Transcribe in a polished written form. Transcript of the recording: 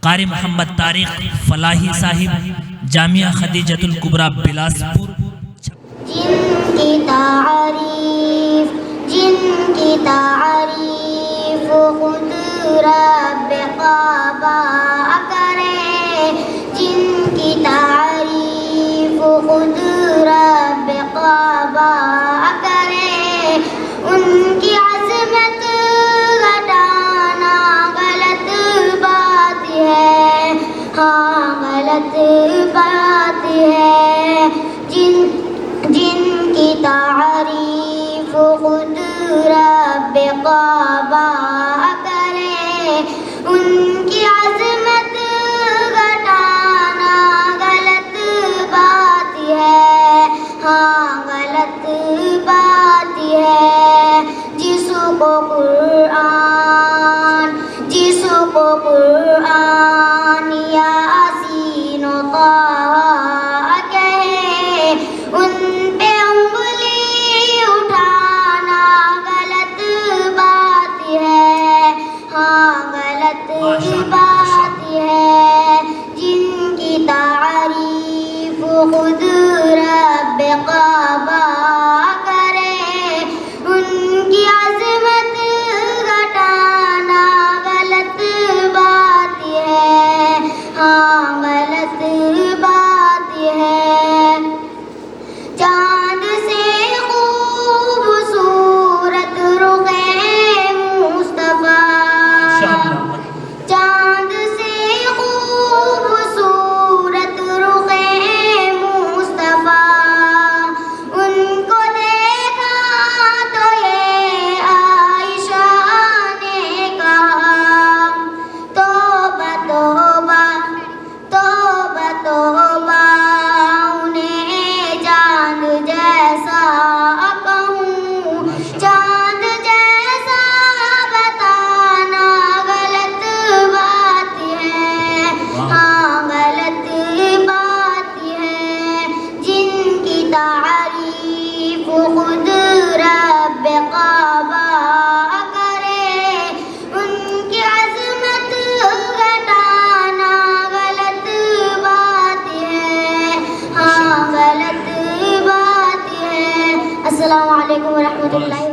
قاری محمد طارق فلاحی صاحب، جامعہ خدیجۃ الکبریٰ بلاسپور۔ جن کی تعریف خود رب کعبہ کرے، جن کی تعریف خود رب کعبہ کرے، ان کی عظمت گھٹانا غلط بات ہے، ہاں غلط بات ہے۔ جن کی تعریف خود رب کعبہ کرے، ان کی عظمت گھٹانا غلط بات ہے، ہاں غلط بات ہے۔ جس کو قرآن یاسین و طٰہٰ کہے، ان پہ انگلی اٹھانا غلط بات ہے، ہاں غلط بات ہے۔ جن کی تعریف خود رب کعبہ کرے، ان کی عظمت گھٹانا غلط بات ہے، ہاں غلط بات ہے۔ چاند سے خوبصورت رخ مصطفیٰ، چاند سے خوبصورت رخ مصطفیٰ، ان کو دیکھا تو یہ عائشہ نے کہا، توبہ توبہ توبہ توبہ، انہیں چاند جیسا کہوں، چاند جیسا بتانا غلط بات ہے، ہاں غلط بات ہے۔ جن کی تعریف خود رب کعبہ کرے، ان کی عظمت گھٹانا غلط بات ہے، ہاں غلط بات ہے۔ السلام علیکم ورحمۃ اللہ۔